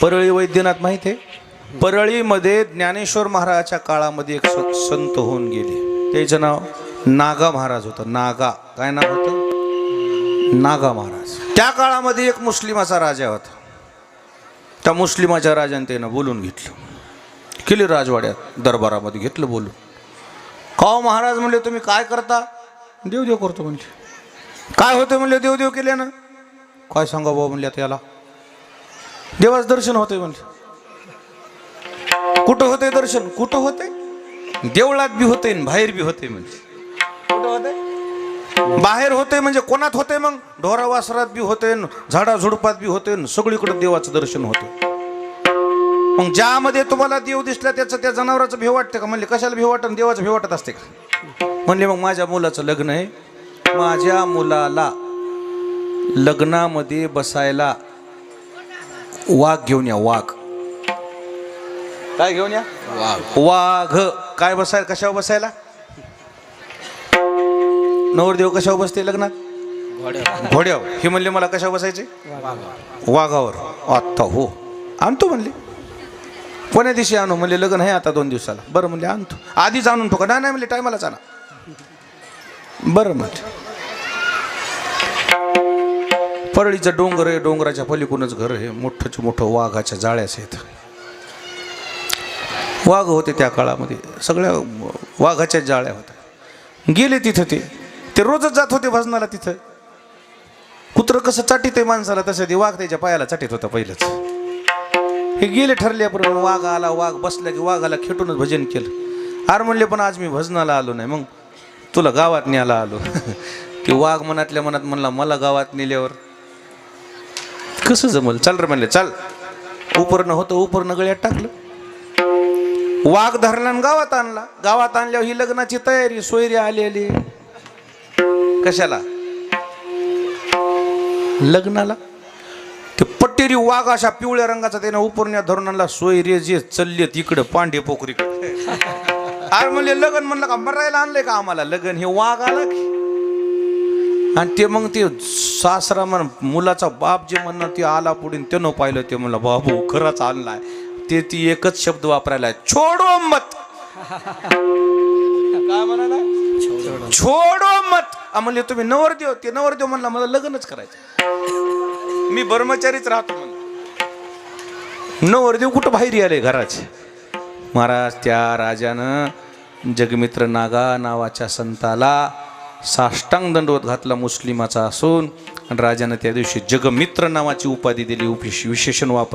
परळी वैद्यनाथ माहिती आहे? परळीमध्ये ज्ञानेश्वर महाराजाच्या काळामध्ये एक संत होऊन गेले. त्याचं नाव नागा महाराज होतं. नागा काय नाव होतं? नागा महाराज. त्या काळामध्ये एक मुस्लिमाचा राजा होता. त्या मुस्लिमाच्या राजाने त्यानं बोलून घेतलं, केली राजवाड्यात दरबारामध्ये घेतलं बोलून. का महाराज म्हणले तुम्ही काय करता? देवदेव करतो म्हणले. काय होतं म्हणले? देवदेव केले ना. काय सांगा बाबा म्हणले आता याला? देवाचं दर्शन होतंय म्हणले. कुठं होतंय दर्शन? कुठं होतंय? देवळात बी होतंय बाहेर बी होतंय म्हणजे. कुठं होतंय? बाहेर होतंय म्हणजे कोणात होतंय? मग ढोरा वासरात बी होतंय, झाडा झुडपात बी होतंय, सगळीकडे देवाचं दर्शन होतंय. मग ज्यामध्ये तुम्हाला देव दिसला त्याचं त्या जनावराचं भेव वाटते का? म्हणले कशाला भेव वाटत? देवाचं भेव वाटत असते का? म्हणले मग माझ्या मुलाचं लग्न आहे, माझ्या मुलाला लग्नामध्ये बसायला वाघ घेऊन या. वाघ काय घेऊन या? वाघ. काय बसायला? कशावर बसायला? नवरदेव कशावर बसते लग्नात? घोड्यावर. हे म्हणले मला कशावर बसायचे? वाघावर. आता हो आणतो म्हणले. कोण्या दिवशी आणू म्हणले? लग्न आहे आता 2 दिवसाला. बरं म्हणले आणतो. आधीच आणून ठोका. नाही म्हणले टायमालाच आणा. बरं म्हणले. परळीचं डोंगर आहे, डोंगराच्या पलीकडूनच घर आहे. मोठंच मोठं वाघाच्या जाळ्याचं आहेत. वाघ होते त्या काळामध्ये, सगळ्या वाघाच्या जाळ्या होत्या. गेले तिथं ते रोजच जात होते भजनाला. तिथं कुत्रं कसं चाटीत आहे माणसाला तसं ते वाघ त्याच्या पायाला चाटीत होता पहिलंच. हे गेले ठरल्याप्रमाणे. वाघ आला, वाघ बसला की वाघाला खेटूनच भजन केलं. अरे म्हणले पण आज मी भजनाला आलो नाही, मग तुला गावात न्यायला आलो. ते वाघ मनातल्या मनात म्हणला मला गावात नेल्यावर कसं जमल? चाल रे म्हणले चाल. उपरनं होतं, उपरनं गळ्यात टाकलं. वाघ धरला आणि गावात आणला. गावात आणल्यावर ही लग्नाची तयारी, सोयरी आली. कशाला? लग्नाला. ते पट्टेरी वाघ अशा पिवळ्या रंगाचा त्यानं उपरण्यात धरून आणला. सोयरे जे चलले तिकडं पांडे पोखरीकडे. अरे म्हणले लग्न म्हणलं का? मरायला आणलंय का आम्हाला लग्न? हे वाघ आला की. आणि ते मग ते सासरा म्हण मुलाचा बाप जे म्हणणं ते आला पुढे त्यानं पाहिलं. ते म्हणलं बाबू खरंच आणलाय. ते ती एकच शब्द वापरायला, छोडो मत. काय म्हणाला? छोडो मत. म्हणले तुम्ही नवरदेव? ते नवरदेव म्हणला मला लग्नच करायचं, मी ब्रह्मचारीच राहतो म्हणून. नवरदेव कुठं बाहेर आले घराचे. महाराज त्या राजानं जगमित्र नागा नावाच्या संताला साष्टांग दंडवत घातला मुस्लिमाचा असून. आणि राजानं त्या दिवशी जगमित्र नावाची उपाधी दिली. विशेषण वापर